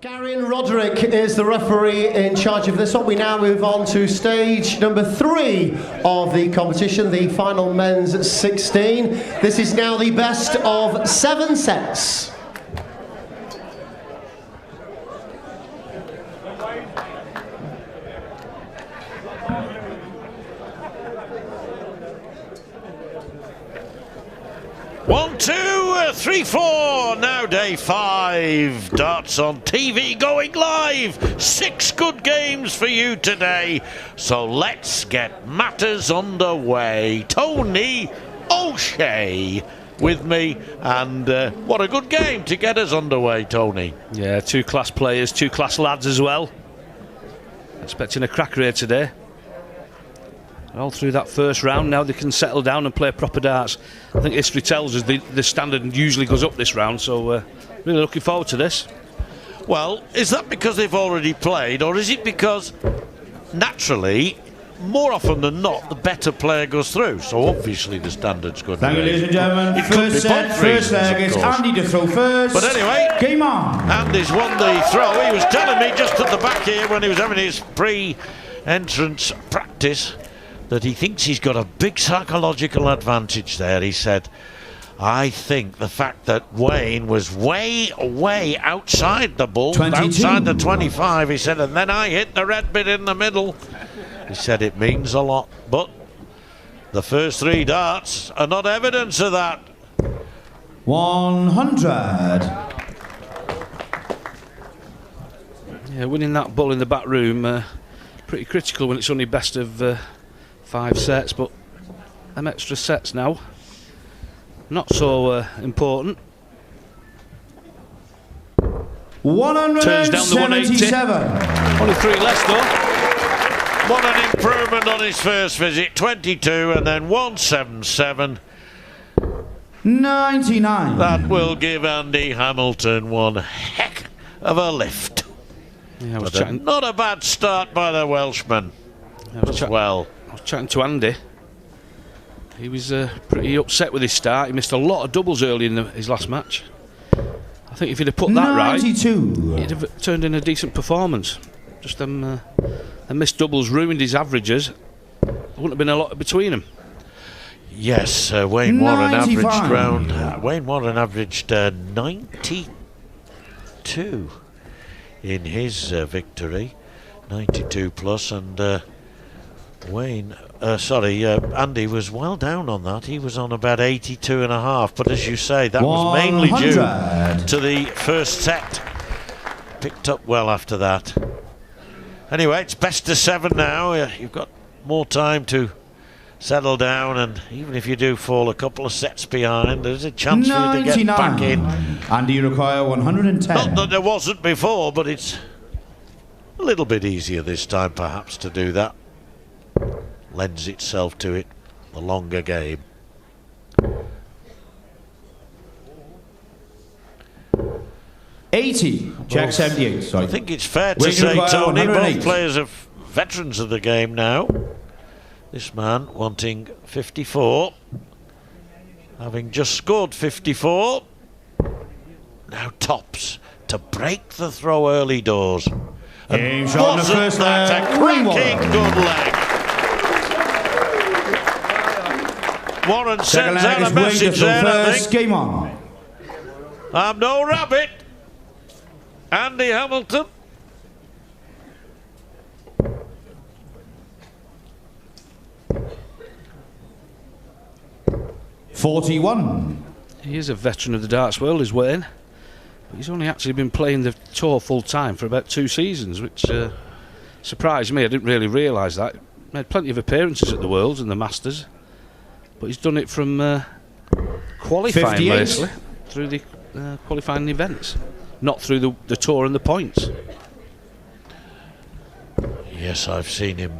Garion Roderick is the referee in charge of this one. We now move on to stage number 3 of the competition, the final men's 16. This is now the best of 7 sets. One, two, three, four. Now day 5. Darts on TV going live. 6 good games for you today. So let's get matters underway. Tony O'Shea with me, and what a good game to get us underway, Tony. Yeah, 2 class players, 2 class lads as well. Expecting a cracker here today. All through that first round, now they can settle down and play proper darts. I think history tells us the standard usually goes up this round, so really looking forward to this. Well, is that because they've already played, or is it because naturally, more often than not, the better player goes through? So obviously the standard's good. Thank you, ladies and gentlemen. First set, first leg is Andy to throw first. But anyway, game on. Andy's won the throw. He was telling me just at the back here when he was having his pre-entrance practice that he thinks he's got a big psychological advantage there. He said, I think the fact that Wayne was way outside the ball, 22. outside the 25, he said, and then I hit the red bit in the middle. He said it means a lot, but the first 3 darts are not evidence of that. 100. Yeah, winning that ball in the back room, pretty critical when it's only best of 5 sets, but them extra sets now, not so important. 177. Only 3 less though. What an improvement on his first visit. 22 and then 177. 99. That will give Andy Hamilton one heck of a lift. Yeah, not a bad start by the Welshman as well. I was chatting to Andy. He was pretty upset with his start. He missed a lot of doubles early in his last match. I think if he'd have put that 92. right, he'd have turned in a decent performance. Just them missed doubles ruined his averages. There wouldn't have been a lot between them. Yes, Wayne Warren 95. averaged round. Wayne Warren averaged 92 in his victory, 92 plus, and Andy was well down on that. He was on about 82 and a half, but as you say, that was mainly due to the first set. Picked up well after that. Anyway, it's best of 7 now. You've got more time to settle down, and even if you do fall a couple of sets behind, there's a chance for you to get back in. Andy, you require 110. Not that there wasn't before, but it's a little bit easier this time perhaps to do that. Lends itself to it, the longer game. Check 78. Sorry. I think it's fair to say, Tony, both players are veterans of the game now. This man wanting 54, having just scored 54. Now tops to break the throw early doors. And wasn't that a cracking good leg? Warren sends out a message there, I think. Game on. I'm no rabbit. Andy Hamilton. $41. He is a veteran of the darts world, is Wayne. But he's only actually been playing the tour full time for about 2 seasons, which surprised me. I didn't really realise that. He made plenty of appearances at the Worlds and the Masters, but he's done it from qualifying 58. mostly, through the qualifying events, not through the tour and the points. Yes, I've seen him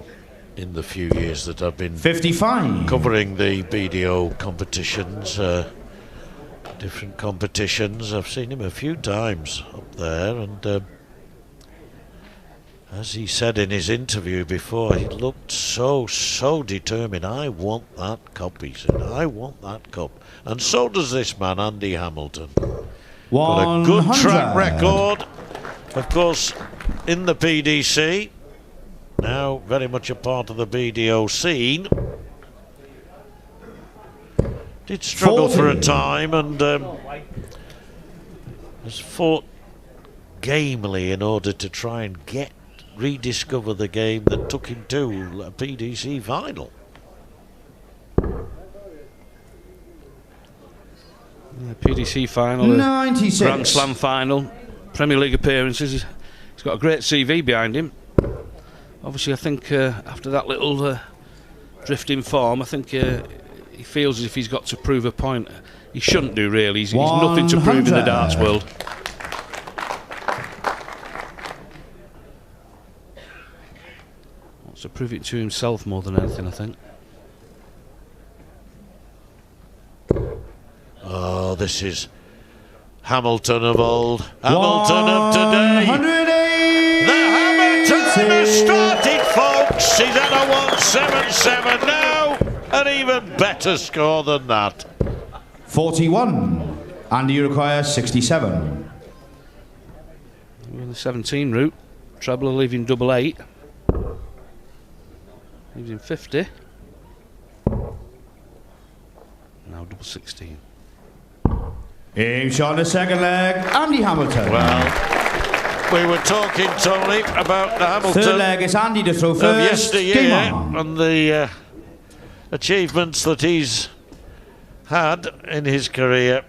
in the few years that I've been 55. covering the BDO competitions, different competitions. I've seen him a few times up there, and as he said in his interview before, he looked so determined. I want that cup, he said. I want that cup. And so does this man, Andy Hamilton. Got a good track record Of course, in the PDC, now very much a part of the BDO scene, did struggle 40. for a time and has fought gamely in order to try and rediscover the game that took him to a PDC final. Yeah, PDC final, 96. Grand Slam final, Premier League appearances. He's got a great CV behind him. Obviously, I think after that little drift in form, I think he feels as if he's got to prove a point. He shouldn't do, really. He's nothing to prove in the darts world. Wants to prove it to himself more than anything, I think. Oh, this is Hamilton of old, Hamilton of today. 108. The Hamilton has started, folks. He's at a 177 now. An even better score than that. 41. And you require 67. We're in the 17 route. Treble leaving double 8. Leaves him 50. Now double 16. Aim shot on the second leg, Andy Hamilton. Well, we were talking, Tony, about the Hamilton Third leg is Andy to throw of first. Game yesteryear on. and the achievements that he's had in his career.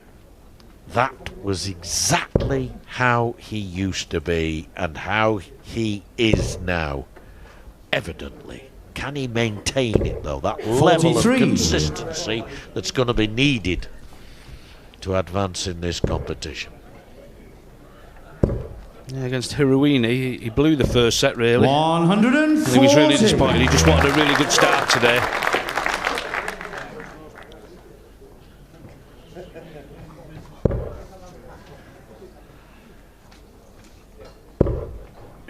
That was exactly how he used to be and how he is now, evidently. Can he maintain it, though? That level of 43. consistency that's going to be needed to advance in this competition. Yeah, against Hiruini, he blew the first set, really. 140. He was really disappointed. He just wanted a really good start today.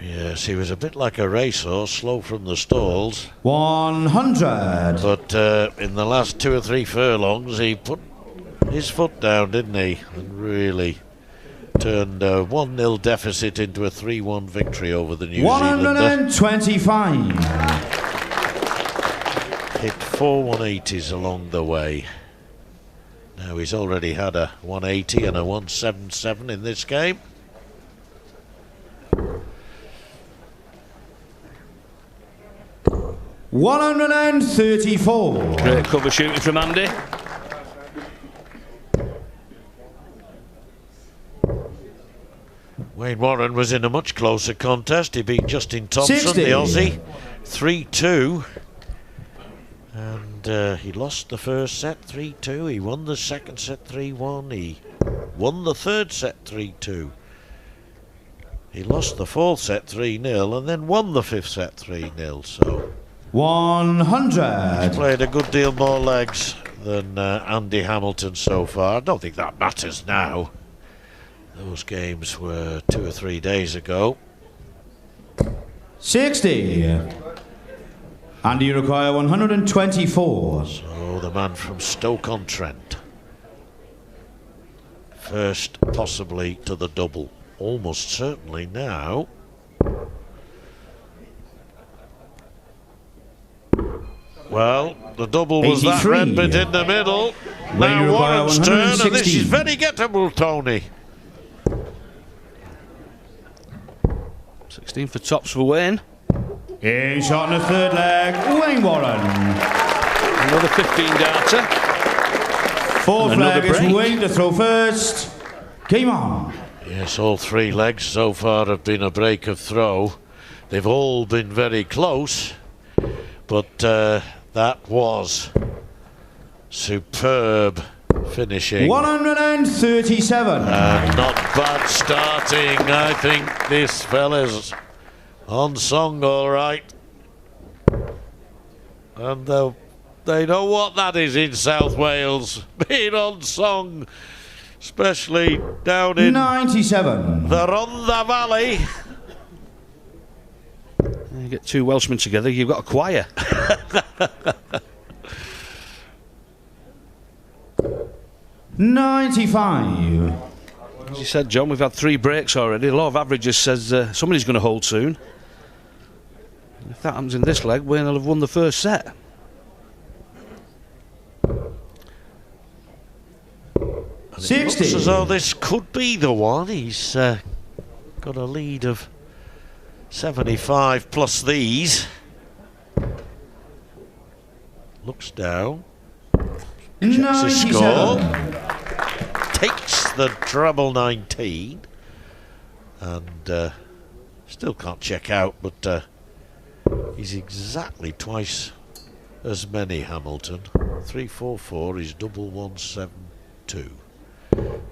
Yes, he was a bit like a racehorse, slow from the stalls. 100. But in the last 2 or 3 furlongs, he put his foot down, didn't he? And really turned a 1-0 deficit into a 3-1 victory over the New Zealander. 125. Hit 4 180s along the way. Now he's already had a 180 and a 177 in this game. $134. Great cover shooting from Andy. Wayne Warren was in a much closer contest. He beat Justin Thompson, 60. the Aussie, 3-2. And he lost the first set 3-2. He won the second set 3-1. He won the third set 3-2. He lost the fourth set 3-0 and then won the fifth set 3-0. So 100. he's played a good deal more legs than Andy Hamilton so far. I don't think that matters now. Those games were 2 or 3 days ago. 60. And you require 124. So the man from Stoke-on-Trent. First possibly to the double. Almost certainly now. Well, the double was that 83. red bit in the middle. Now Warren's turn, and this is very gettable, Tony. 16 for tops for Wayne. Aim shot on the third leg, Wayne Warren. Another 15 darter. Fourth Another leg is break. Wayne to throw first. Game on. Yes, all 3 legs so far have been a break of throw. They've all been very close, but that was superb finishing. 137. And not bad starting. I think this fella's on song all right. And they know what that is in South Wales, being on song, especially down in 97. the Rhondda Valley. You get 2 Welshmen together, you've got a choir. $95. As you said, John, we've had 3 breaks already. The law of averages says somebody's going to hold soon. If that happens in this leg, Wayne will have won the first set. And it looks as though this could be the one. He's got a lead of 75 plus these. Looks down. Checks his score. Takes the treble 19. And still can't check out, but he's exactly twice as many, Hamilton. 344 is double 172.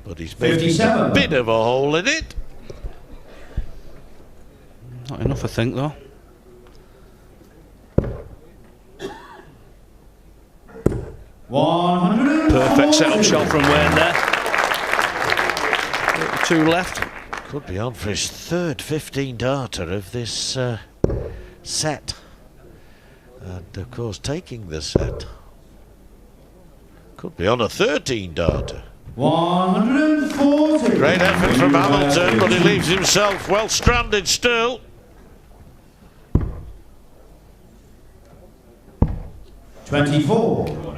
But he's making a bit of a hole in it. Not enough, I think, though. Perfect set-up shot from Wayne there. 2 left. Could be on for his third 15-darter of this set. And, of course, taking the set. Could be on a 13-darter. 140. Great effort from Hamilton, but he leaves himself well stranded still. 24.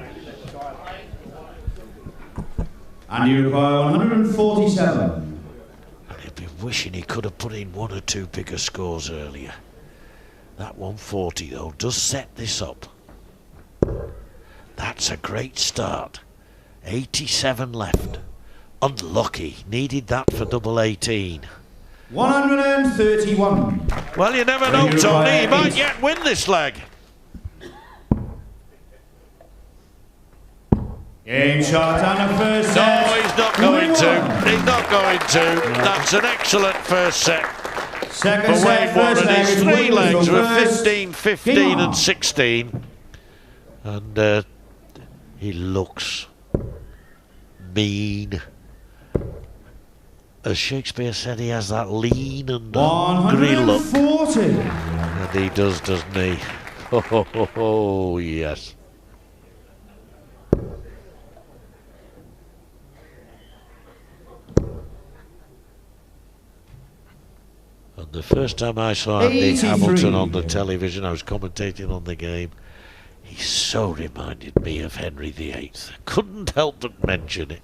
And you require 147. And he'd be wishing he could have put in 1 or 2 bigger scores earlier. That 140, though, does set this up. That's a great start. 87 left. Unlucky. Needed that for double 18. 131. Well, you never know, Tony. He might yet win this leg. Game shot and a first set. No, he's not going to. He's not going to. That's an excellent first set. Second For Wayne Warren, his 3 legs were 15, 15 and 16. And he looks mean. As Shakespeare said, he has that lean and hungry look. 140. And he does, doesn't he? Oh, yes. And the first time I saw Andy 83. Hamilton on the television, I was commentating on the game. He so reminded me of Henry VIII. I couldn't help but mention it.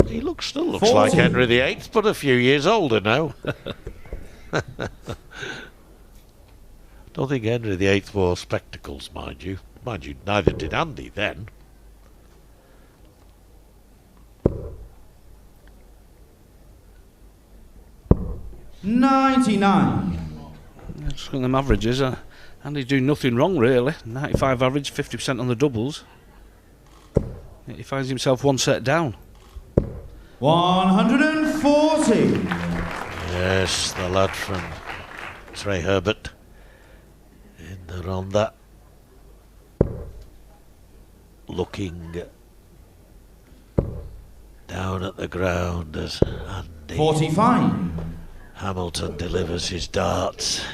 He still looks 40. like Henry VIII, but a few years older now. Don't think Henry VIII wore spectacles, mind you. Mind you, neither did Andy then. $99. Just looking at them averages, Andy's doing nothing wrong, really. 95 average, 50% on the doubles. Yet he finds himself 1 set down. 140. Yes, the lad from Trey Herbert in the Ronda. Looking down at the ground as Andy 45. Hamilton delivers his darts.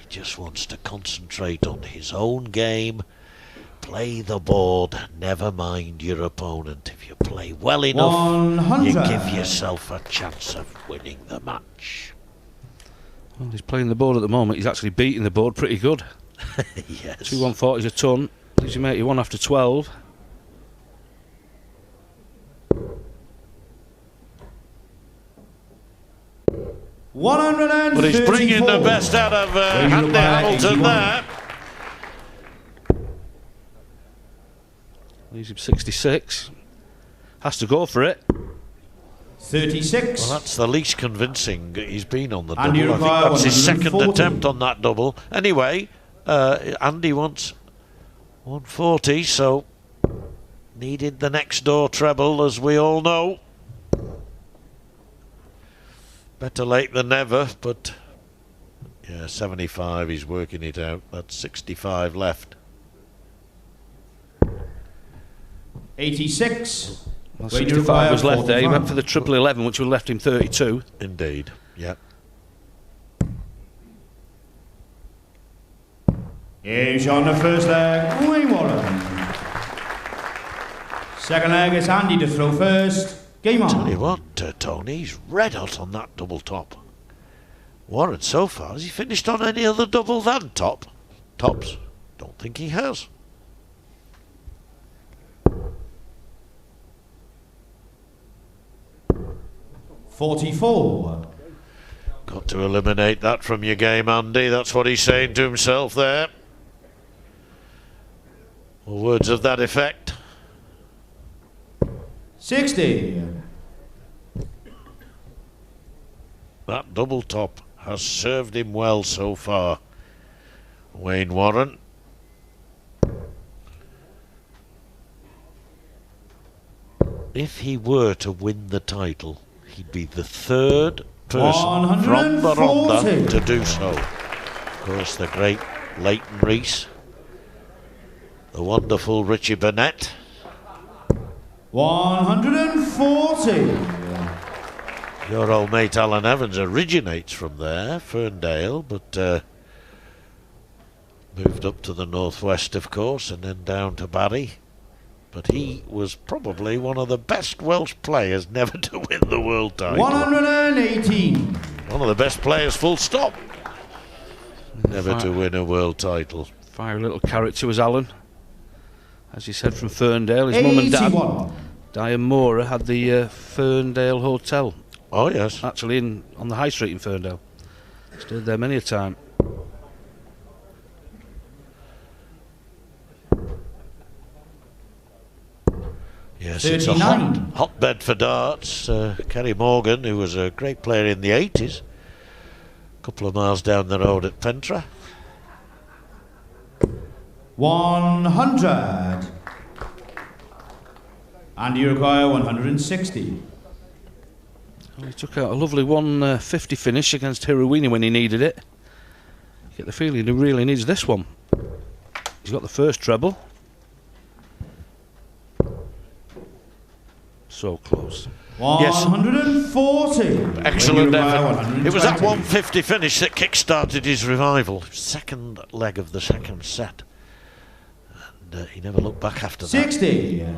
He just wants to concentrate on his own game. Play the board, never mind your opponent. If you play well enough, 100. you give yourself a chance of winning the match. Well, he's playing the board at the moment. He's actually beating the board pretty good. Yes. 2 140 is a ton. Leaves him 81 after 12. But he's bringing the best out of Andy Hamilton there. Leaves him 66. Has to go for it. 36. Well, that's the least convincing he's been on the And double. you I think require that's his second 140. attempt on that double. Anyway, Andy wants 140, so needed the next door treble, as we all know. Better late than never, but yeah, 75, he's working it out. That's 65 left. 86. Well, Wayne 65 was require left there. He 45. went for the triple 11, which would have left him 32. Indeed, yeah. Here's on the first leg, Wayne Warren. Second leg, it's Andy to throw first. Game on. Tell you what, Tony, he's red hot on that double top. Warren, so far, has he finished on any other double than tops? Don't think he has. $44. Got to eliminate that from your game, Andy. That's what he's saying to himself there. Or words of that effect. 60. That double top has served him well so far. Wayne Warren. If he were to win the title, he'd be the third person from the Ronda to do so. Of course, the great Leighton Rees, the wonderful Richie Burnett. 140. Your old mate Alan Evans originates from there, Ferndale, but moved up to the northwest, of course, and then down to Barry. But he was probably one of the best Welsh players never to win the world title. 118. One of the best players, full stop. Never to win a world title. Fiery little character was Alan. As you said, from Ferndale. His mum and dad, Diane Mora, had the Ferndale Hotel. Oh, yes. Actually, on the High Street in Ferndale. Stayed there many a time. Yes, 39. It's a hotbed for darts. Kerry Morgan, who was a great player in the 80s, a couple of miles down the road at Pentra. 100. And you require 160. Well, he took out a lovely 150 finish against Hiruini when he needed it. You get the feeling he really needs this one. He's got the first treble. So close. 140. Excellent effort. It was that 150 finish that kick-started his revival. Second leg of the second set. And he never looked back after 60. that.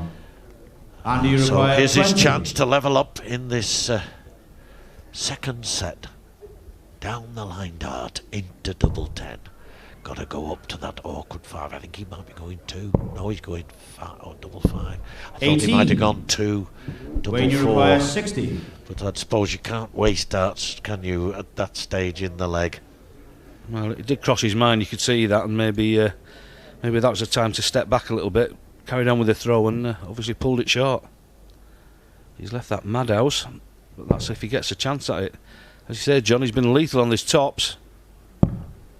And you So require here's 20. his chance to level up in this second set. Down the line dart into double 10. Got to go up to that awkward 5. I think he might be going 2. No, he's going 5 or double 5. I thought 18. he might have gone 2, double When you 4. require 60. But I suppose you can't waste darts, can you, at that stage in the leg? Well, it did cross his mind. You could see that, and maybe that was the time to step back a little bit, carried on with the throw, and obviously pulled it short. He's left that madhouse, but that's if he gets a chance at it. As you say, John, he's been lethal on these tops.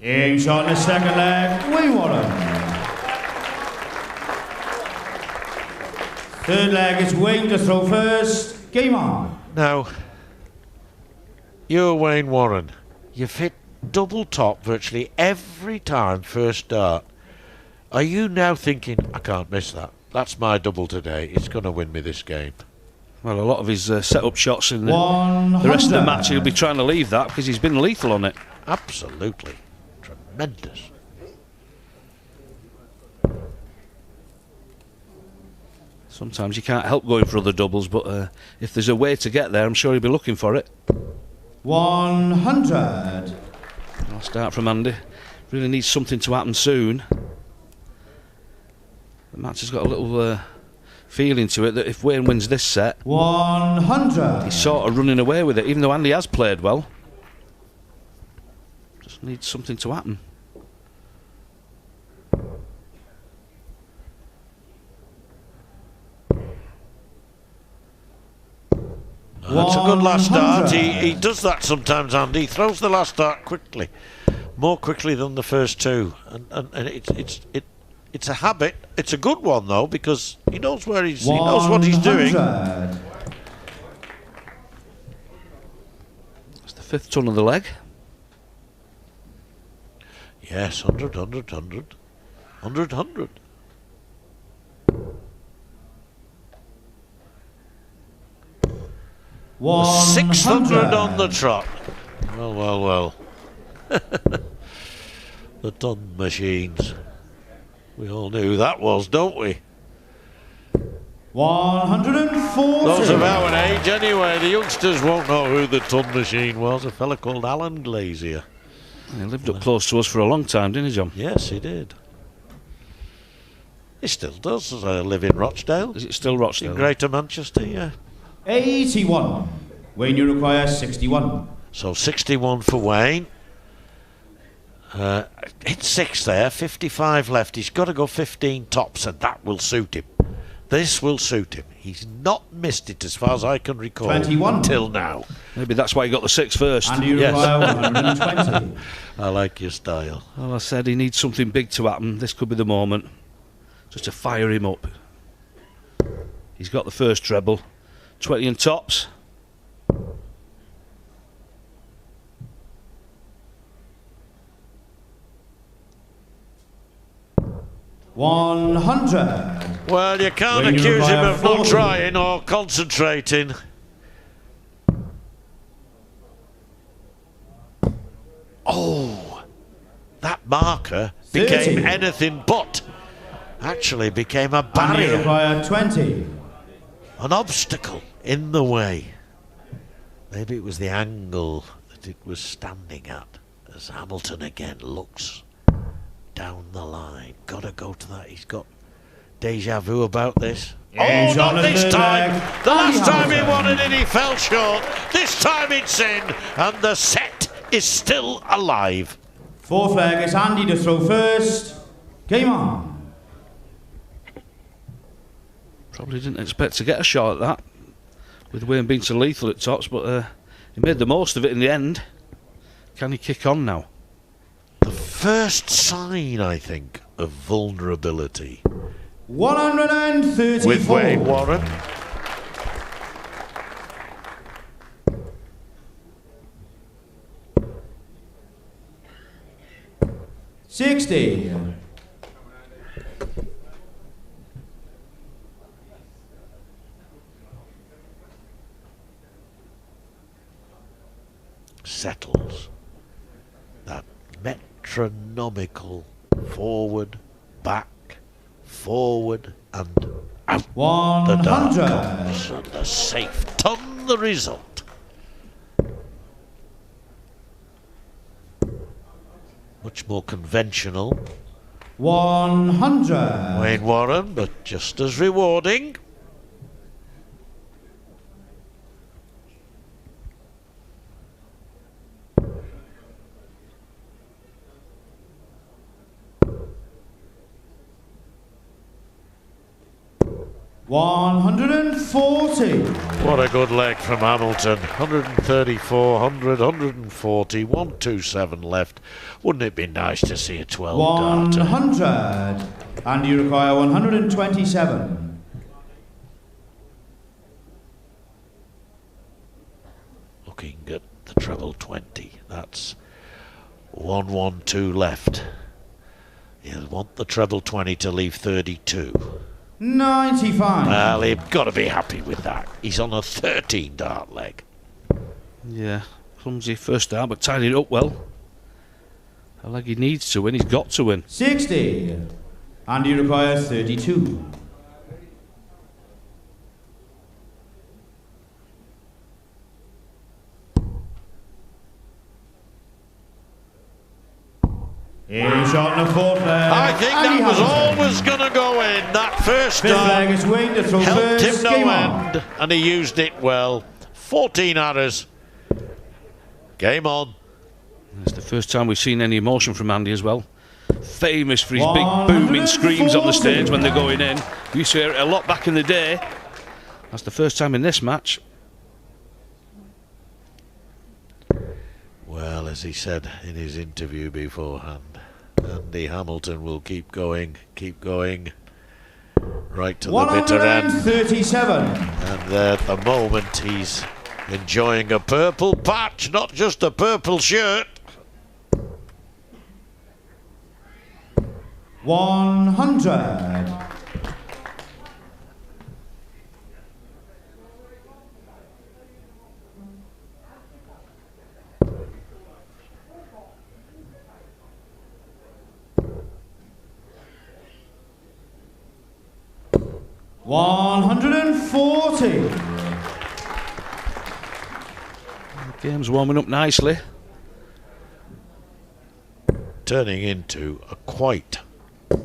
Aim shot in the second leg. Wayne Warren. Third leg is Wayne to throw first. Game on. Now, you're Wayne Warren. You've hit double top virtually every time first dart. Are you now thinking, I can't miss that? That's my double today. It's going to win me this game. Well, a lot of his set-up shots in the rest of the match, he'll be trying to leave that because he's been lethal on it. Absolutely. Tremendous. Sometimes you can't help going for other doubles, but if there's a way to get there, I'm sure he'll be looking for it. 100. I'll start from Andy. Really needs something to happen soon. The match has got a little feeling to it that if Wayne wins this set, 100. he's sort of running away with it, even though Andy has played well. Just needs something to happen. That's a good last dart. He does that sometimes, Andy. He throws the last dart quickly, more quickly than the first two, and it's a habit. It's a good one though, because he knows where he knows what he's doing. It's the fifth ton of the leg. Yes, 100, 100, 100, 100, 100. The 600 on the trot. Well, well, well. The ton machines. We all knew who that was, don't we? 140. Those of our age, anyway. The youngsters won't know who the Ton Machine was. A fella called Alan Glazier. He lived up close to us for a long time, didn't he, John? Yes, he did. He still does live in Rochdale. Is it still Rochdale? In Greater Manchester, yeah. 81. Wayne, you require 61. So 61 for Wayne. Hit 6 there, 55 left. He's got to go 15 tops, and that will suit him. This will suit him. He's not missed it as far as I can recall 21. until now. Maybe that's why he got the 6 first. And you Yes. require 120. I like your style. Well, I said he needs something big to happen. This could be the moment. Just to fire him up. He's got the first treble. 20 and tops. $100. Well, you can't Wayne, you accuse him require of not 40. trying or concentrating. Oh, that marker 30. became anything but. Actually became a And you barrier, require 20. an obstacle in the way. Maybe it was the angle that it was standing at as Hamilton again looks down the line. Gotta go to that. He's got deja vu about this. Yeah, Oh, not Jonathan this time. Leg. The last Andy time he Hamilton. wanted it, he fell short. This time it's in, and the set is still alive. Fourth leg is Andy to throw first. Game on. Probably didn't expect to get a shot at that. With Wayne being so lethal at tops, but he made the most of it in the end. Can he kick on now? The first sign, I think, of vulnerability 134. with Wayne Warren. $60. Settles that metronomical forward, back, forward, and out the dart 100. comes, and a safe ton the result. Much more conventional, 100. Wayne Warren, but just as rewarding. $140. What a good leg from Hamilton. 134, 100, 140, 127 left. Wouldn't it be nice to see a 12 darter? 100. And you require 127. Looking at the treble 20. That's 112 left. He'll want the treble 20 to leave 32. 95. Well, he's got to be happy with that. He's on a 13 dart leg. Yeah, clumsy first dart, but tied it up well. A leg he needs to win, he's got to win. 60. And you require 32. In shot in the fourth leg. I think Andy that was Hamilton. always going to go in. That first Fifth leg dart is Wayne to throw helped first. him no Game on. end, and he used it well. 14 arrows. Game on. It's the first time we've seen any emotion from Andy as well. Famous for his big booming screams on the stage when they're going in. We used to hear it a lot back in the day. That's the first time in this match. Well, as he said in his interview beforehand, Andy Hamilton will keep going, right to the bitter end. 137. And at the moment, he's enjoying a purple patch, not just a purple shirt. 100. $150. Game's warming up nicely. Turning into a quite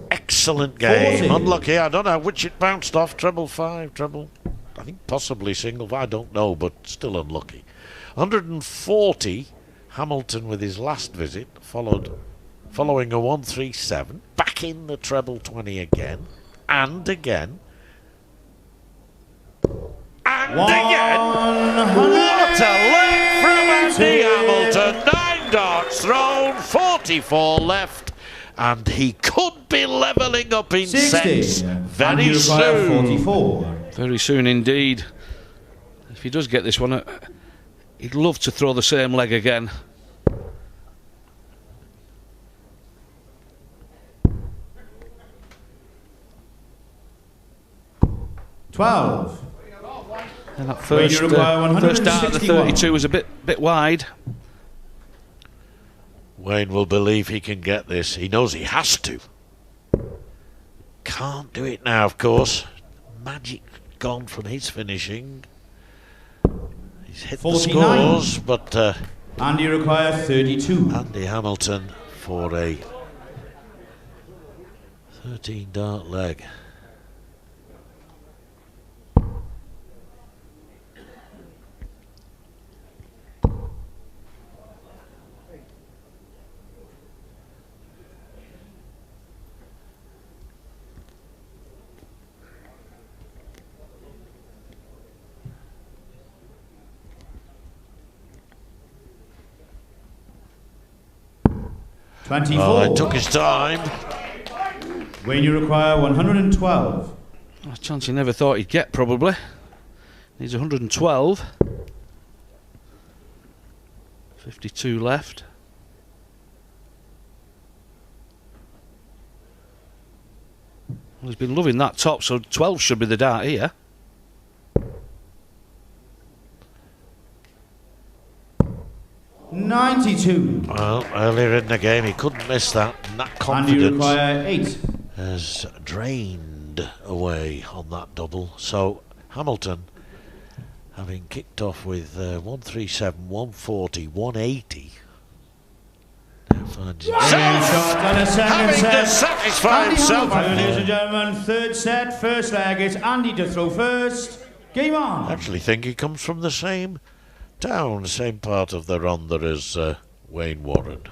excellent game. 40. Unlucky, I don't know which it bounced off. Treble 5, treble, I think possibly single, I don't know, but still unlucky. 140, Hamilton with his last visit, following a 137, back in the treble 20 again, and again, and again. What a leg from Andy Hamilton! 9 darts thrown, 44 left, and he could be levelling up in 60. sets very soon. 44. Very soon indeed. If he does get this one, he'd love to throw the same leg again. $12. And that first dart of the 32 was a bit wide. Wayne will believe he can get this. He knows he has to. Can't do it now, of course. Magic gone from his finishing. He's hit 49. the scores, but And you require 32. Andy Hamilton for a 13 dart leg. It took his time. When you require 112. A chance he never thought he'd get, probably. Needs 112. 52 left. Well, he's been loving that top, so 12 should be the dart here. $92. Well, earlier in the game he couldn't miss that, and that And you confidence require 8. has drained away on that double. So Hamilton, having kicked off with 137, 140, 180, now finds himself And a second having set. to satisfy Andy himself. Hamilton, ladies and gentlemen, third set, first leg. It's Andy to throw first. Game on. I actually think he comes from the same town, same part of the Ronda as Wayne Warren.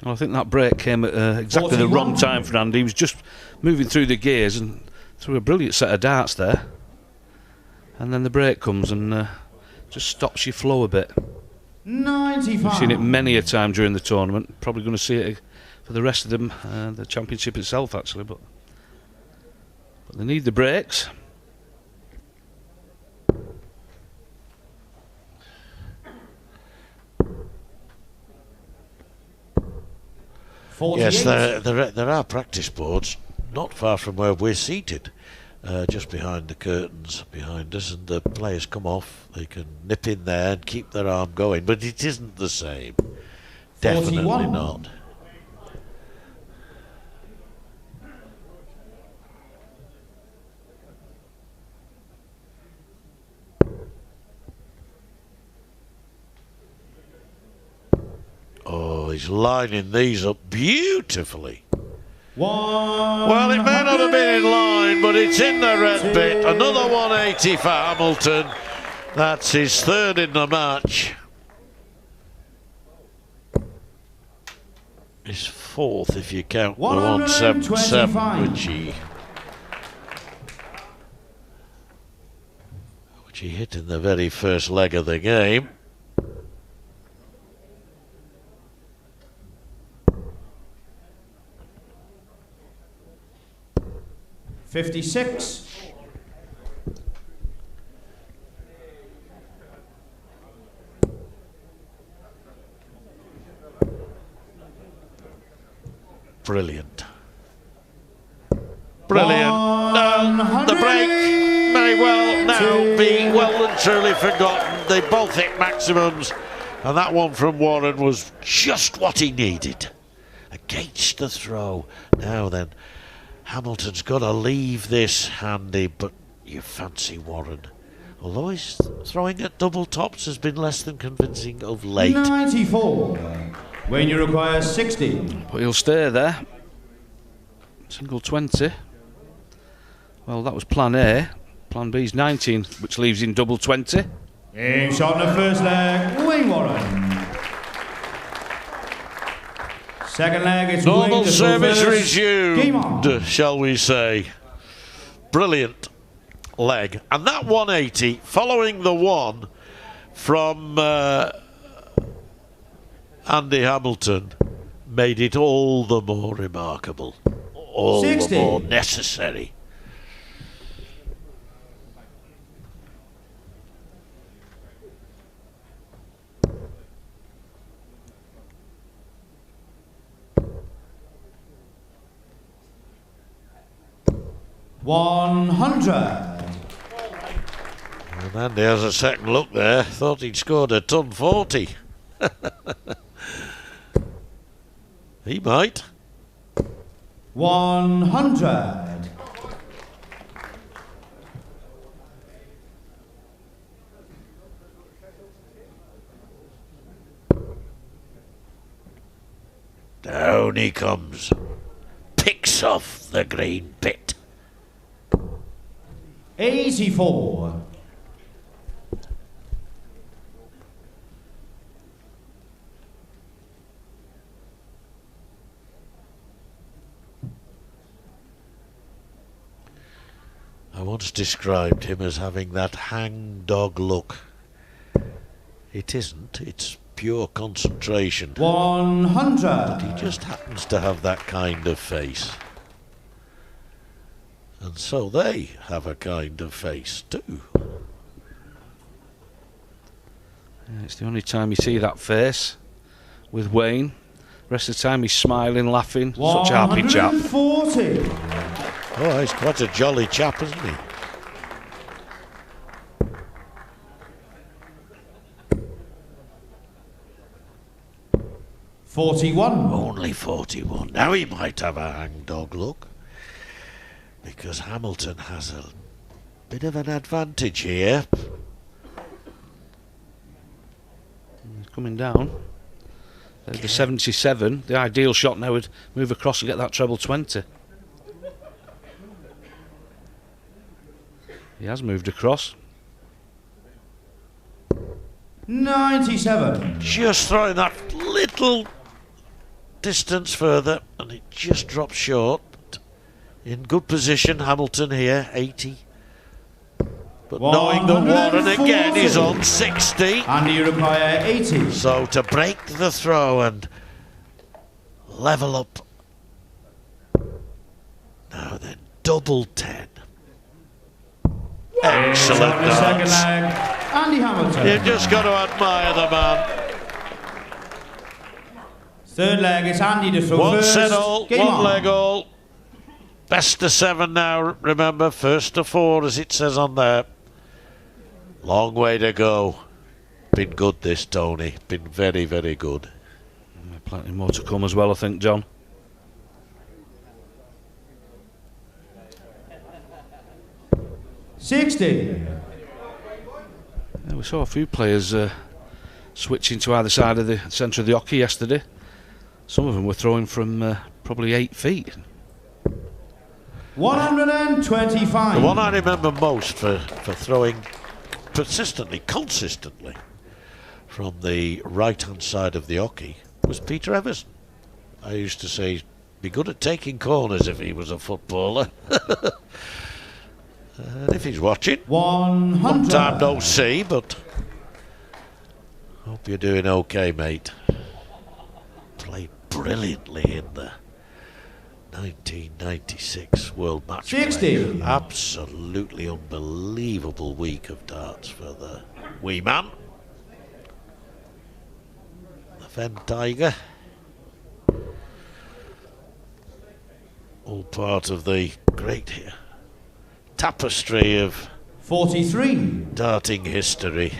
Well, I think that break came at exactly the wrong time for Andy. He was just moving through the gears and threw a brilliant set of darts there. And then the break comes and just stops your flow a bit. 95. We've seen it many a time during the tournament. Probably going to see it for the rest of them, the championship itself, actually. But they need the breaks. Yes, there are practice boards not far from where we're seated, just behind the curtains behind us, and the players come off, they can nip in there and keep their arm going, but it isn't the same. Definitely 41. not. Oh, he's lining these up beautifully. Well, it may not have been in line, but it's in the red bit. Another 180 for Hamilton. That's his third in the match. His fourth, if you count the 177, which he hit in the very first leg of the game. $56. Brilliant. The break may well now be well and truly forgotten. They both hit maximums, and that one from Warren was just what he needed. Against the throw. Now then, Hamilton's got to leave this handy, but you fancy Warren. Although his throwing at double tops has been less than convincing of late. 94. When you require 60. But he'll stay there. Single 20. Well, that was plan A. Plan B's 19, which leaves in double 20. Aim shot in the first leg, Wayne Warren. Second leg, it's Normal Wayne service first. Game resumed, on. shall we say. Brilliant leg. And that 180, following the one from Andy Hamilton, made it all the more remarkable, all 60. the more necessary. $100. And Andy has a second look there. Thought he'd scored a ton 40. He might. 100. Down he comes. Picks off the green bit. 84. I once described him as having that hang-dog look. It isn't, it's pure concentration. 100. He just happens to have that kind of face. And so they have a kind of face too. Yeah, it's the only time you see that face with Wayne. Rest of the time he's smiling, laughing. Such a happy chap. 140. Oh, he's quite a jolly chap, isn't he? $41. Only 41. Now he might have a hang-dog look. Because Hamilton has a bit of an advantage here. He's coming down. There's the 77. The ideal shot now would move across and get that treble 20. He has moved across. 97. Just throwing that little distance further, and it just drops short. In good position, Hamilton here, 80. But knowing that Warren again is on 60. And you require 80. So to break the throw and level up. Now then, double 10. Excellent The second dance. leg, Andy Hamilton. You've just got to admire the man. Third leg, it's Andy to throw One first. set all, Game one on. leg all. Best of 7 now, remember, first to 4 as it says on there. Long way to go. Been good this, Tony. Been very, very good. Plenty more to come as well, I think, John. $60. Yeah, we saw a few players switching to either side of the centre of the hockey yesterday. Some of them were throwing from probably 8 feet. 125. The one I remember most for throwing persistently, consistently from the right-hand side of the hockey was Peter Everson. I used to say he'd be good at taking corners if he was a footballer. And if he's watching, 100. long time no see, but hope you're doing okay, mate. Played brilliantly in the 1996 World Match 60. Play. Absolutely unbelievable week of darts for the wee man. The Fen Tiger. All part of the great tapestry of 43. darting history.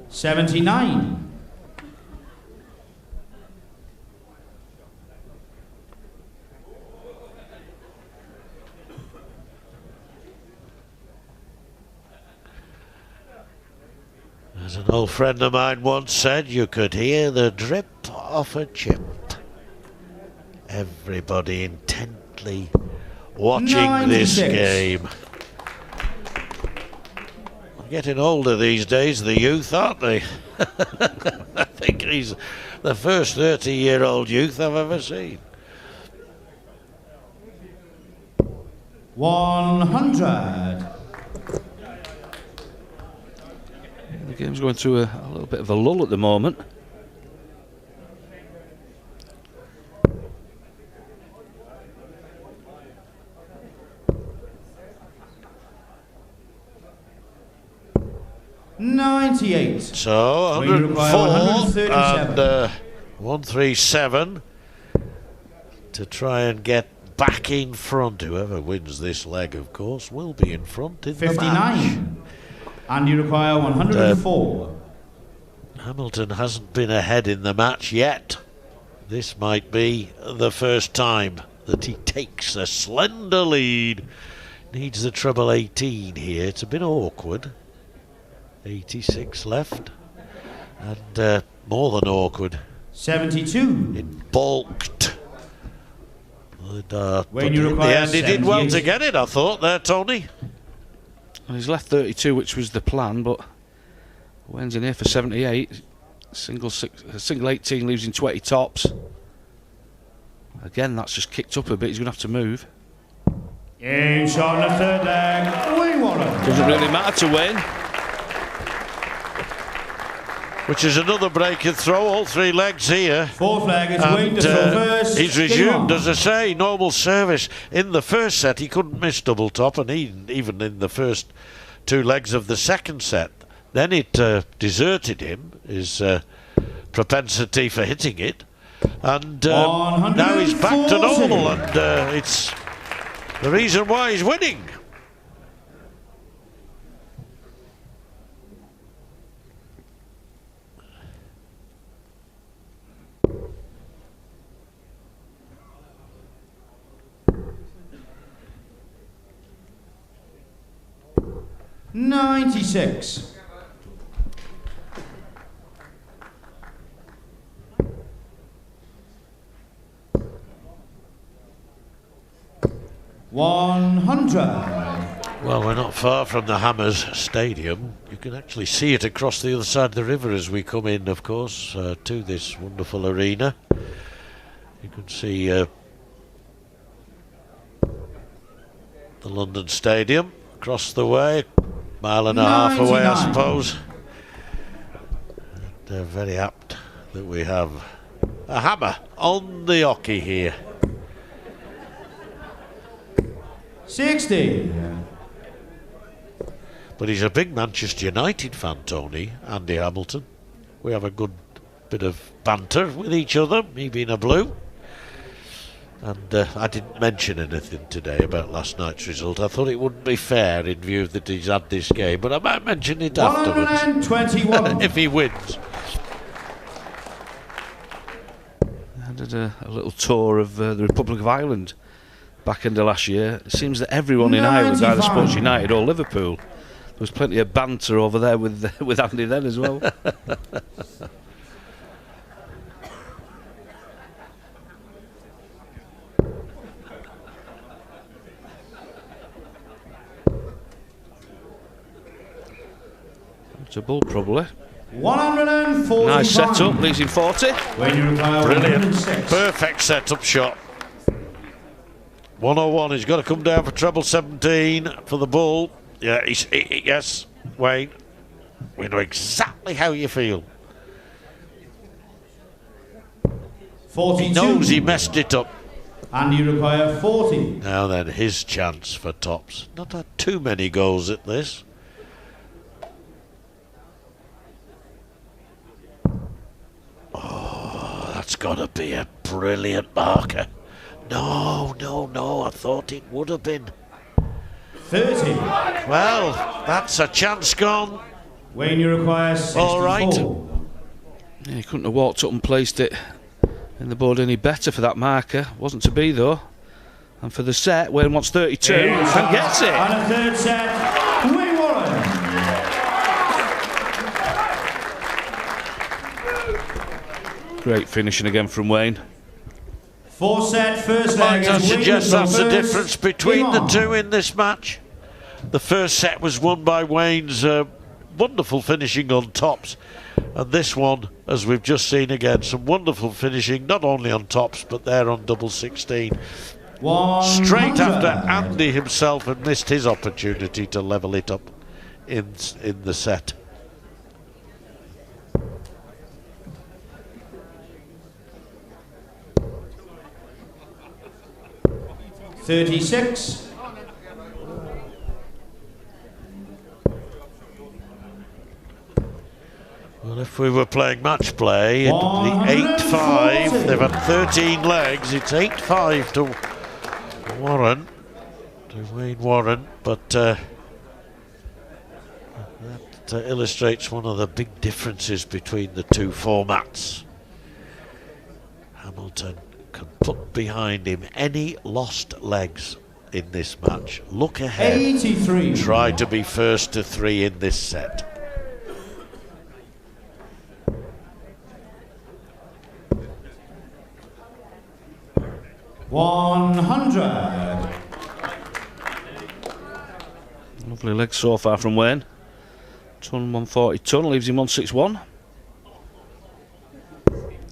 $79. As an old friend of mine once said, you could hear the drip off a chip. Everybody intently watching this game. I'm getting older these days, the youth, aren't they? I think he's the first 30-year-old youth I've ever seen. 100. The game's going through a little bit of a lull at the moment. $98. So 104 and 137 to try and get back in front. Whoever wins this leg, of course, will be in front in 59. the match. And you require 104. Hamilton hasn't been ahead in the match yet. This might be the first time that he takes a slender lead. Needs the treble 18 here. It's a bit awkward. 86 left. And more than awkward. 72. It balked. But When in you the require end, he did well 78. to get it, I thought, there, Tony. Well, he's left 32, which was the plan, but Wayne's in here for 78. Single 18 leaves in 20 tops. Again, that's just kicked up a bit. He's going to have to move. Game shot in the third leg. Wayne Warren. Doesn't really matter to Wayne. Which is another break and throw, all three legs here. Fourth leg, it's Wayne to throw first. He's Game resumed, on. as I say, normal service. In the first set, he couldn't miss double top, and even in the first two legs of the second set. Then it deserted him, his propensity for hitting it. And now he's back to normal, and it's the reason why he's winning. $96. $100. Well, we're not far from the Hammers Stadium. You can actually see it across the other side of the river as we come in, of course, to this wonderful arena. You can see the London Stadium across the way, mile and a half away, I suppose. They're very apt that we have a hammer on the hockey here. 60. But he's a big Manchester United fan, Tony, Andy Hamilton. We have a good bit of banter with each other, me being a Blue. And I didn't mention anything today about last night's result. I thought it wouldn't be fair in view that he's had this game, but I might mention it afterwards. 121. If he wins. I did a little tour of the Republic of Ireland back in the last year. It seems that everyone in Ireland either supports United or Liverpool. There was plenty of banter over there with Andy then as well. It's a ball probably. 140. Nice setup, leads in 40. When you require Brilliant. 106. Perfect setup shot. 101, he's got to come down for treble 17 for the ball. Yeah, yes, Wayne. We know exactly how you feel. 42. He knows he messed it up. And you require 40. Now then, his chance for tops. Not had too many goals at this. Oh, that's got to be a brilliant marker. No, I thought it would have been. 30. Well, that's a chance gone. Wayne, you require 64. All right. Yeah, he couldn't have walked up and placed it in the board any better for that marker. Wasn't to be though. And for the set, Wayne wants 32 and gets it. And a third set, Wayne Warren. Great finishing again from Wayne. 4 set, first Might leg. I is suggest Wayne that's the first. difference between Game the on. two in this match? The first set was won by Wayne's wonderful finishing on tops, and this one, as we've just seen again, some wonderful finishing not only on tops but there on double 16. 100. Straight after Andy himself had missed his opportunity to level it up in the set. $36. Well, if we were playing match play, it'd be 8-5. They've had 13 legs. It's 8-5 to Warren, to Wayne Warren, but that illustrates one of the big differences between the two formats. Hamilton can put behind him any lost legs in this match. Look ahead. 83. Try to be first to 3 in this set. $100. Lovely legs so far from Wayne. Ton 140 ton, leaves him 161.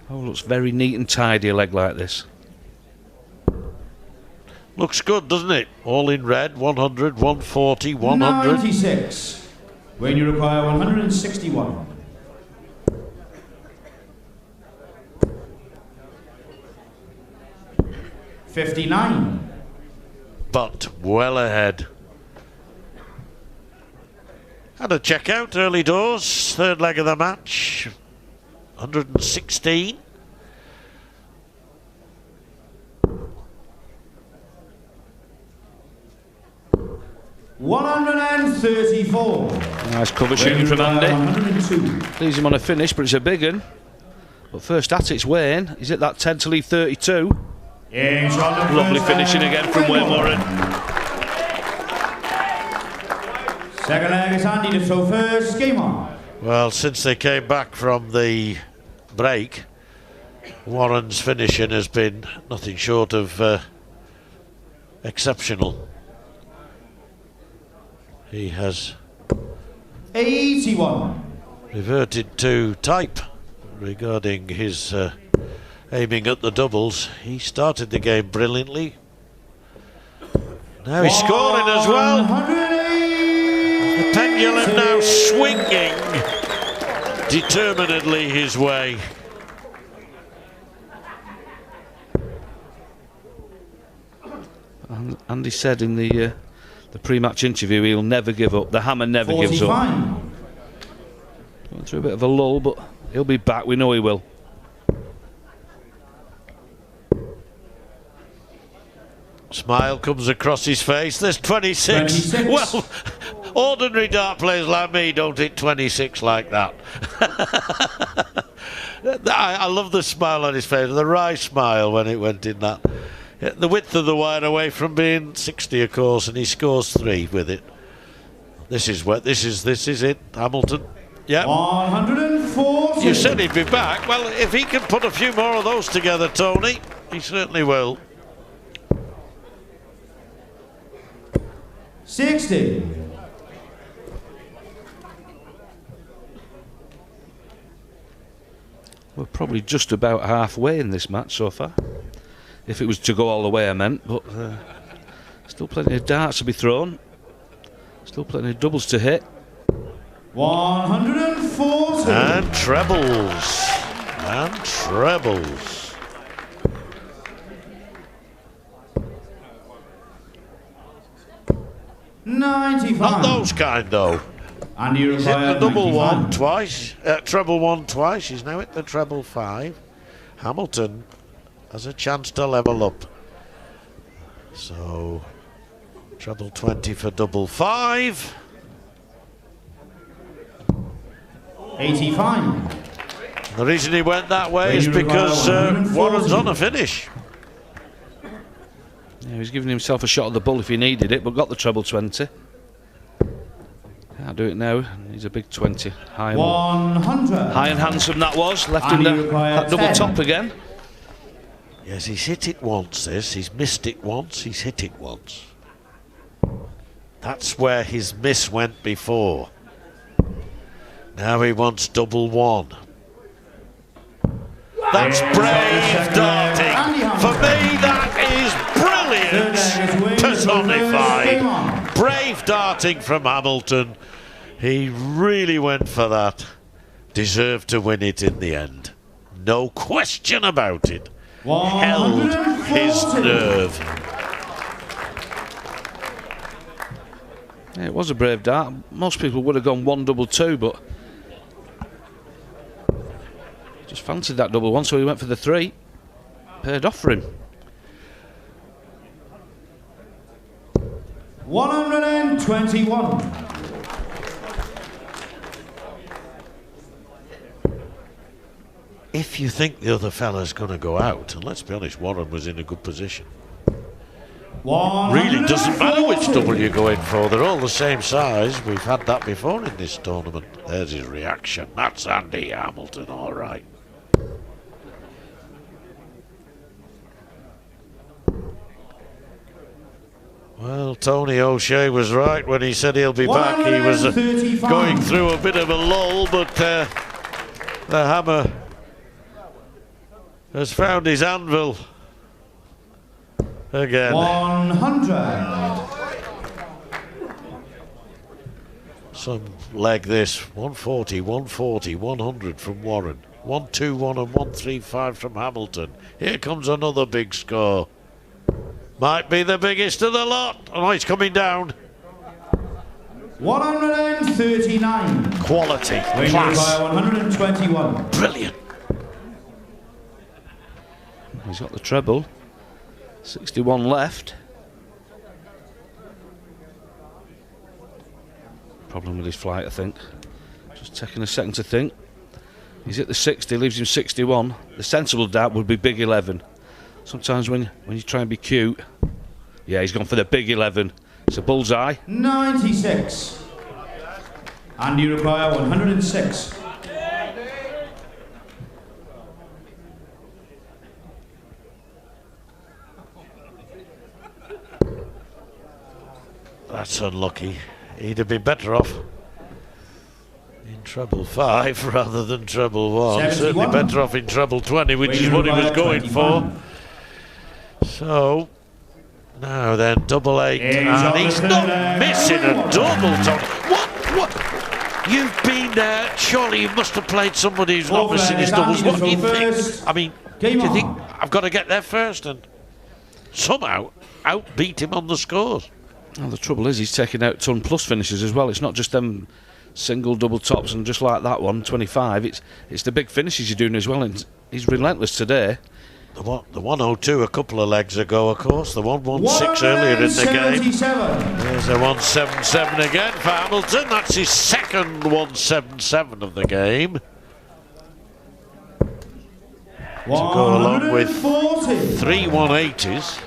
Oh, looks very neat and tidy, a leg like this. Looks good, doesn't it? All in red, 100, 140, 100. 96. When you require 161. $59. But well ahead. Had a check out early doors, third leg of the match, 116. $134. Nice cover shooting from Andy. 102. Leaves him on a finish, but it's a big one. But first at it's Wayne. He's at that 10 to leave 32. Lovely finishing again from Wayne Warren. Second leg is Andy to throw first. Game on. Well, since they came back from the break, Warren's finishing has been nothing short of exceptional. He has 81. reverted to type regarding his aiming at the doubles. He started the game brilliantly. Now he's scoring as well. 108. The pendulum now swinging determinedly his way. And Andy said in the pre-match interview he'll never give up. The hammer never gives up. 45. Went through a bit of a lull, but he'll be back. We know he will. Smile comes across his face. There's 26. 26. Well, ordinary dart players like me don't hit 26 like that. I love the smile on his face, the wry smile when it went in that. The width of the wire away from being 60, of course, and he scores 3 with it. This is it, Hamilton. Yeah. 140. You said he'd be back. Well, if he can put a few more of those together, Tony, he certainly will. 60. We're probably just about halfway in this match so far. If it was to go all the way, I meant. But still plenty of darts to be thrown. Still plenty of doubles to hit. 140. And trebles. And trebles. Not 95. those kind, though. And you He's hit require the double 95. one twice, treble one twice. He's now hit the treble 5. Hamilton has a chance to level up. So, treble 20 for double 5. 85. The reason he went that way is When you because require 140. Warren's on a finish. Yeah, he's giving himself a shot at the bull if he needed it, but got the treble 20. Can't do it now. He's a big 20. High 100. high and handsome that was. Left him that double 10. top again. Yes, he's hit it once, this. He's missed it once, he's hit it once. That's where his miss went before. Now he wants double 1. That's brave darting. For me, that is brilliance personified. Brave darting from Hamilton. He really went for that. Deserved to win it in the end. No question about it. Held his nerve. Yeah, it was a brave dart. Most people would have gone 1 double 2, but just fancied that double 1, so he went for the 3. Paid off for him. 121. If you think the other fella's going to go out, and let's be honest, Warren was in a good position. Really doesn't matter which double you go in for, they're all the same size. We've had that before in this tournament. There's his reaction. That's Andy Hamilton, all right. Well, Tony O'Shea was right when he said he'll be back. He was going through a bit of a lull, but the hammer has found his anvil again. 100. Some leg this. 140, 140, 100 from Warren. 121 and 135 from Hamilton. Here comes another big score. Might be the biggest of the lot. Oh, he's coming down. 139. Quality. Winning Class. by 121. Brilliant. He's got the treble. 61 left. Problem with his flight, I think. Just taking a second to think. He's at the 60, leaves him 61. The sensible dart would be big 11. Sometimes when you try and be cute, yeah, he's gone for the big 11. It's a bullseye. 96. And you require 106. That's unlucky. He'd have been better off in treble 5 rather than treble 1. 71. Certainly better off in treble 20, which is what he was going for. So, now then, double 8. And he's not missing a double, Tom. What? You've been there. Surely you must have played somebody who's not missing his doubles. What do you think? I mean, do you think I've got to get there first and somehow outbeat him on the scores? Well, the trouble is he's taking out ton plus finishes as well. It's not just them single double tops and just like that one, 25. It's the big finishes you're doing as well, and he's relentless today. The 102 a couple of legs ago, of course. The 116 earlier in the game. There's a 177 again for Hamilton. That's his second 177 of the game. To go along with 3 180s.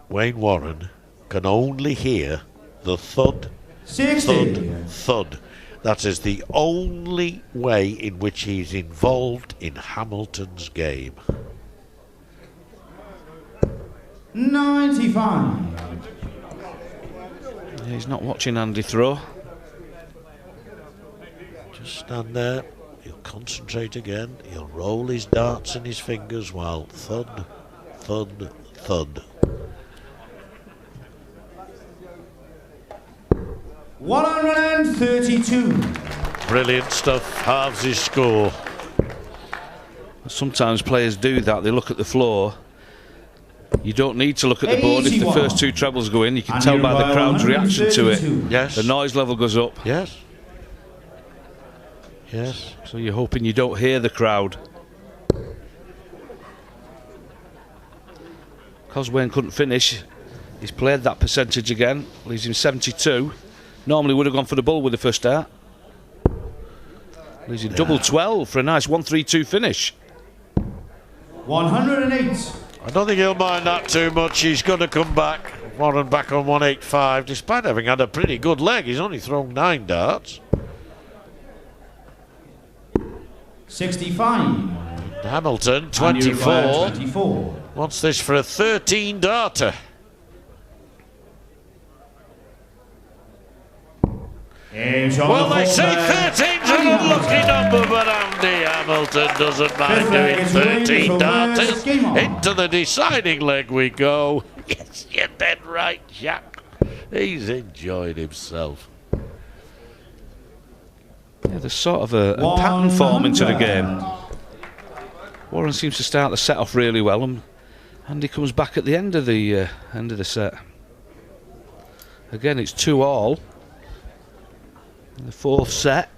Wayne Warren can only hear the thud, 60. thud, thud. That is the only way in which he's involved in Hamilton's game. 95. He's not watching Andy throw. Just stand there, he'll concentrate again, he'll roll his darts in his fingers while thud, thud, thud. 132. Brilliant stuff, halves his score. Sometimes players do that, they look at the floor. You don't need to look at the board. If the first 2 trebles go in, you can tell by the crowd's reaction to it. Yes. The noise level goes up. Yes. Yes. So you're hoping you don't hear the crowd. Because Wayne couldn't finish, he's played that percentage again, leaves him 72. Normally would have gone for the bull with the first dart. He's in double 12 for a nice 1-3-2 finish. 108. I don't think he'll mind that too much. He's going to come back. Warren back on 185, despite having had a pretty good leg. He's only thrown 9 darts. 65. Hamilton, 24. 24. Wants this for a 13 darter. Well, they say 13's an unlucky number, but Andy Hamilton doesn't mind doing 13 darters. Into the deciding leg we go. Yes, you're dead right, Jack. He's enjoyed himself. Yeah, there's sort of a pattern forming to the game. Warren seems to start the set off really well, and Andy comes back at the end of the set. Again, it's 2-all. In the 4th set.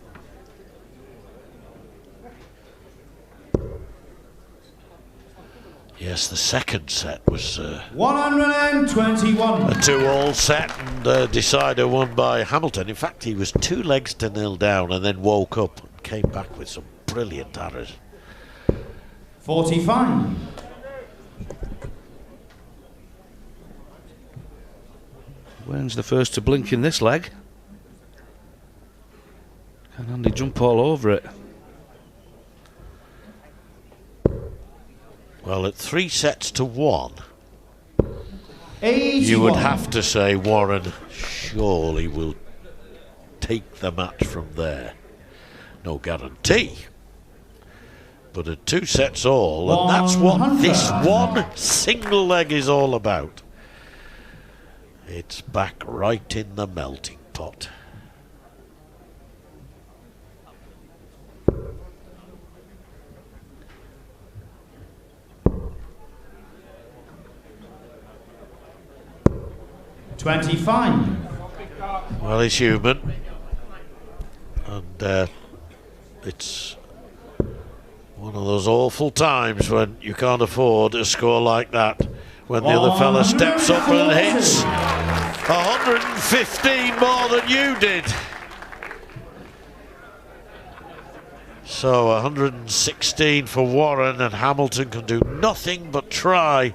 Yes, the second set was 121. a 2-all set, and decider won by Hamilton. In fact, he was 2 legs to 0 down and then woke up and came back with some brilliant arrows. 45. Wayne's the first to blink in this leg. Can Andy jump all over it? Well, at 3 sets to 1, 81. you would have to say Warren surely will take the match from there. No guarantee. But at 2 sets all, and that's what this one single leg is all about. It's back right in the melting pot. Well, he's human, and it's one of those awful times when you can't afford a score like that, when the other fella steps up and hits 115 more than you did. So 116 for Warren, and Hamilton can do nothing but try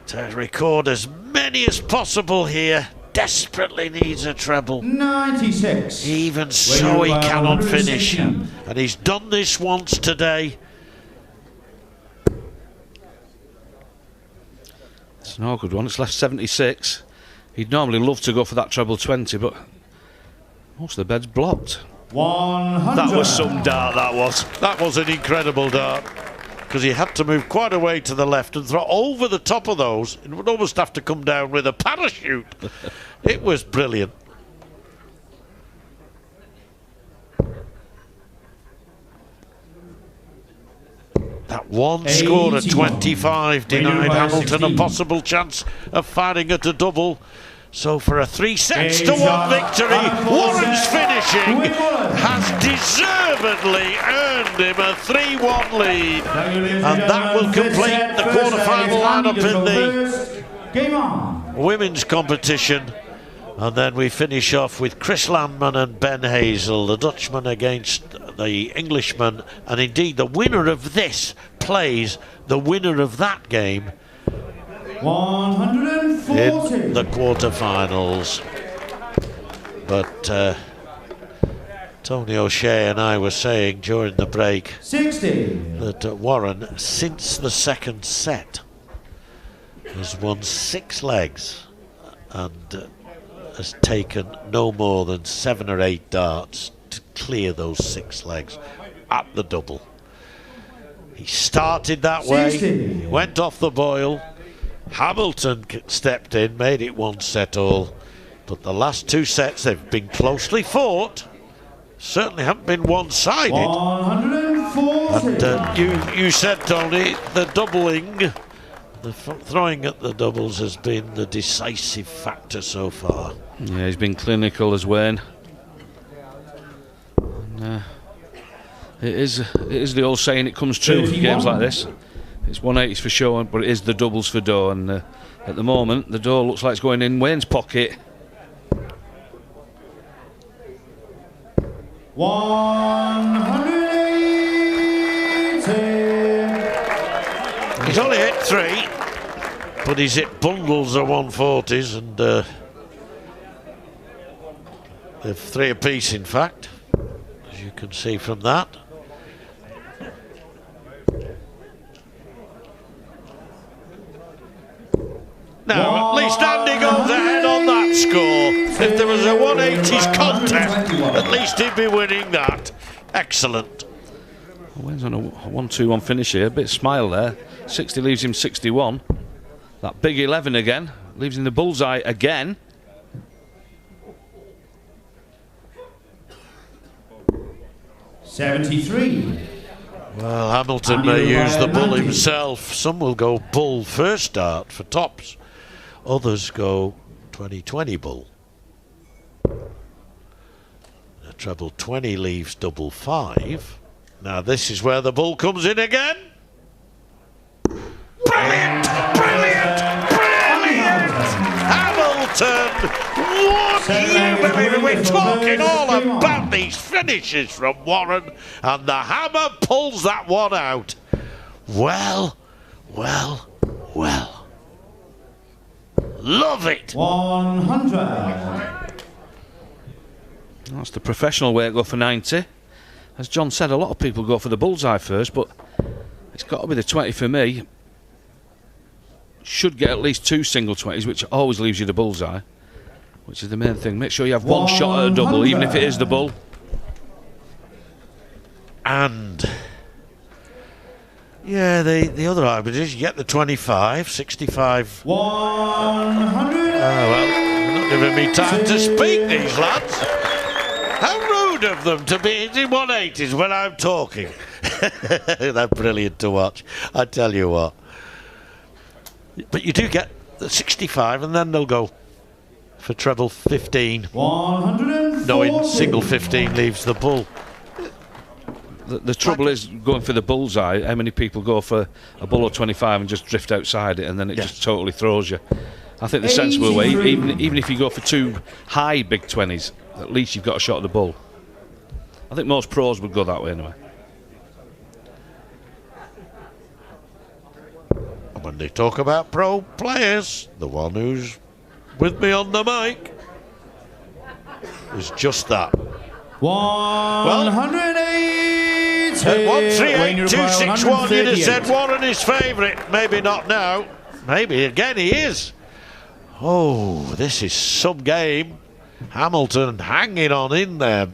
to record as many as possible here. Desperately needs a treble. 96. Even so, he cannot finish. And he's done this once today. It's an awkward one. It's left 76. He'd normally love to go for that treble 20, but most of the bed's blocked. 100. That was some dart, that was. That was an incredible dart, because he had to move quite a way to the left and throw over the top of those. It would almost have to come down with a parachute. It was brilliant. That one score at 25 denied Hamilton a possible chance of firing at a double. So for a 3 sets to 1 victory, Warren's finishing has deservedly earned him a 3-1 lead. And that will complete the quarter-final lineup in the women's competition. And then we finish off with Chris Landman and Ben Hazel, the Dutchman against the Englishman. And indeed, the winner of this plays the winner of that game 140 in the quarterfinals. But Tony O'Shea and I were saying during the break 60 that Warren, since the second set, has won 6 legs and has taken no more than 7 or 8 darts to clear those 6 legs at the double. He started that way, went off the boil. Hamilton stepped in, made it 1 set all, but the last 2 sets they've been closely fought. Certainly haven't been one-sided. 140. And you said, Tony, the doubling, the throwing at the doubles has been the decisive factor so far. Yeah, he's been clinical as Wayne. And, it is the old saying, it comes true in games like this. It's 180s for show, but it is the doubles for dough, and at the moment the dough looks like it's going in Wayne's pocket. 100. He's only hit 3, but he's hit bundles of 140s, and they're 3 apiece, in fact, as you can see from that. Now, at least Andy goes ahead on that score. If there was a 180s contest, at least he'd be winning that. Excellent. Wins on a 1-2-1 finish here. A bit of smile there. 60 leaves him 61. That big 11 again. Leaves him the bullseye again. $73. Well, Hamilton may use the bull himself. Some will go bull first start for tops. Others go 20-20 bull. The treble 20 leaves double 5. Now this is where the bull comes in again. Brilliant! Brilliant! Brilliant! Hamilton! What do you believe? We're talking all about these finishes from Warren, and the hammer pulls that one out. Well, well, well. Love it! 100. That's the professional way to go for 90. As John said, a lot of people go for the bullseye first, but it's got to be the 20 for me. Should get at least 2 single 20s, which always leaves you the bullseye, which is the main thing. Make sure you have one shot at a double, even if it is the bull. And yeah, the other argument is you get the 25, 65. 100. Well, they're not giving me time to speak, these lads. How rude of them to be hitting 180s when I'm talking. They're brilliant to watch, I tell you what. But you do get the 65, and then they'll go for treble 15. 140. Knowing single 15 leaves the bull. The trouble is going for the bullseye. How many people go for a bull or 25 and just drift outside it, and then it just totally throws you? I think the sensible way, even if you go for 2 high big 20s, at least you've got a shot at the bull. I think most pros would go that way anyway. And when they talk about pro players, the one who's with me on the mic is just that. 180. At 138.261, you'd have said Warren is favourite. Maybe not now. Maybe again he is. Oh, this is some game. Hamilton hanging on in there.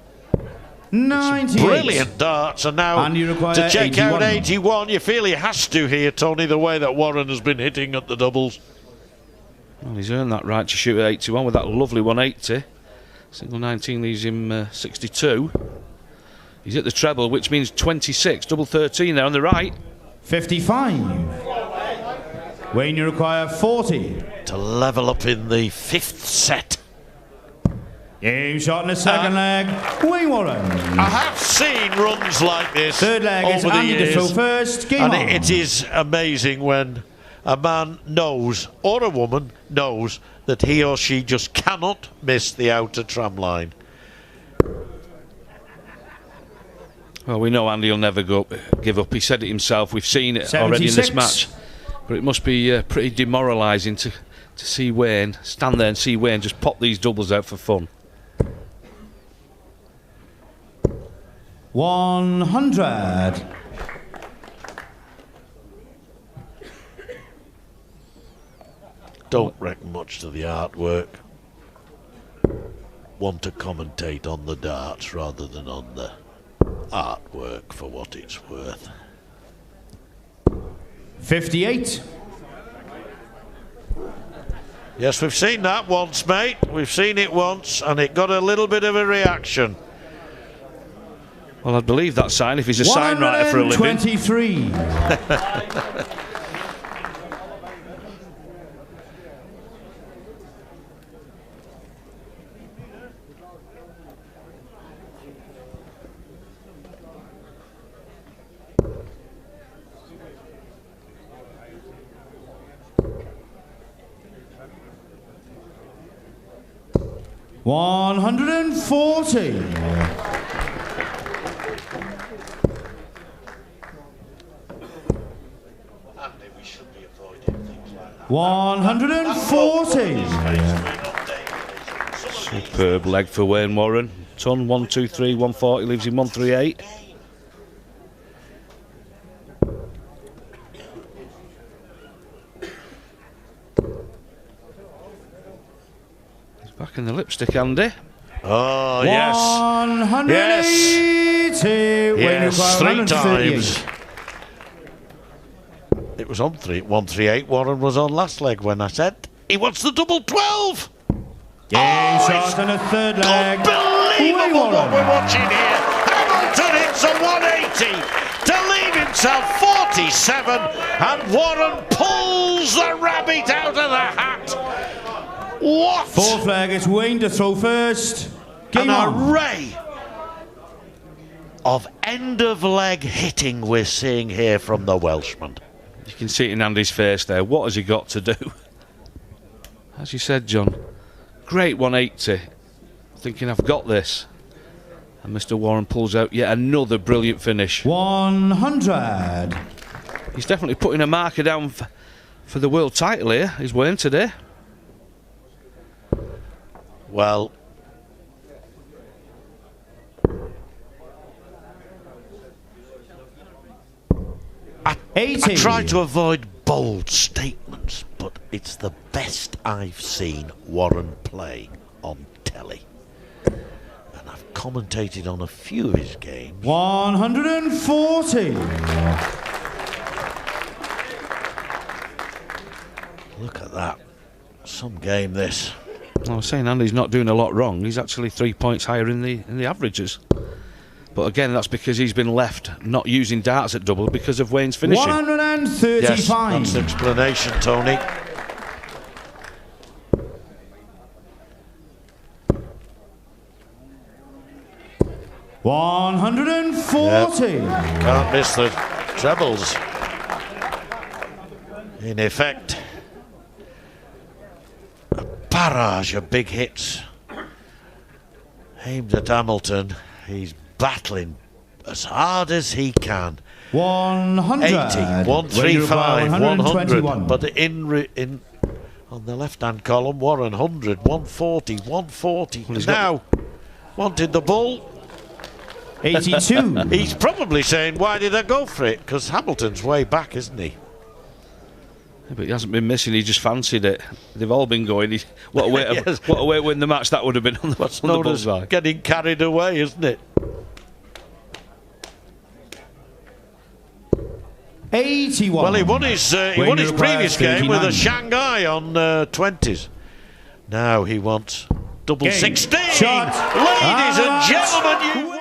90. Brilliant darts, and now to check out 81. You feel he has to here, Tony, the way that Warren has been hitting at the doubles. Well, he's earned that right to shoot at 81 with that lovely 180. Single 19 leaves him 62. He's at the treble, which means 26. Double 13 there on the right. 55. Wayne, you require 40. To level up in the 5th set. Game shot in the second leg. Wayne Warren. I have seen runs like this Third leg is over the Andy years, Defoe first. Game and on. it is amazing when a man knows, or a woman knows, that he or she just cannot miss the outer tram line. Well, we know Andy will never give up. He said it himself. We've seen it already in this match. But it must be pretty demoralising to see Wayne stand there and see Wayne just pop these doubles out for fun. 100. Don't reckon much to the artwork. Want to commentate on the darts rather than on the artwork for what it's worth. 58. Yes, we've seen that once, mate. We've seen it once, and it got a little bit of a reaction. Well, I'd believe that sign if he's a sign writer for a living. 123. $140. 140. Superb leg for Wayne Warren. Ton 123, 140 leaves him 138. He's back in the lipstick, Andy. Oh, yes. 180. Yes, 3 times. It was on 138. Warren was on last leg when I said he wants the double 12. Game shot and a third leg. Unbelievable what we're watching here. Hamilton hits a 180 to leave himself 47, and Warren pulls the rabbit out of the hat. What? Fourth leg, it's Wayne to throw first. Game An on. array of end of leg hitting we're seeing here from the Welshman. You can see it in Andy's face there. What has he got to do? As you said, John, great 180. Thinking I've got this. And Mr. Warren pulls out yet another brilliant finish. 100. He's definitely putting a marker down for the world title here. He's Wayne today. Well, I try to avoid bold statements, but it's the best I've seen Warren play on telly. And I've commentated on a few of his games. 140. Look at that. Some game, this. I was saying Andy's not doing a lot wrong. He's actually 3 points higher in the averages. But again, that's because he's been left not using darts at double because of Wayne's finishing. 135. Yes, that's the explanation, Tony. $140. Can't miss the trebles. In effect, a barrage of big hits aimed at Hamilton. He's battling as hard as he can. 100. 80, 135, 100. But in on the left-hand column, Warren 100, 140, 140. Well, now wanted the bull. 82. He's probably saying, why did I go for it? Because Hamilton's way back, isn't he? Yeah, but he hasn't been missing, he just fancied it. They've all been going. What a way to, Yes. what a way to win the match that would have been on the, What's on the known as bullseye. getting carried away, isn't it? 81. Well, he won his previous game with a Shanghai on 20s. Now he wants double Game. 16. Shot. Ladies and And gentlemen, you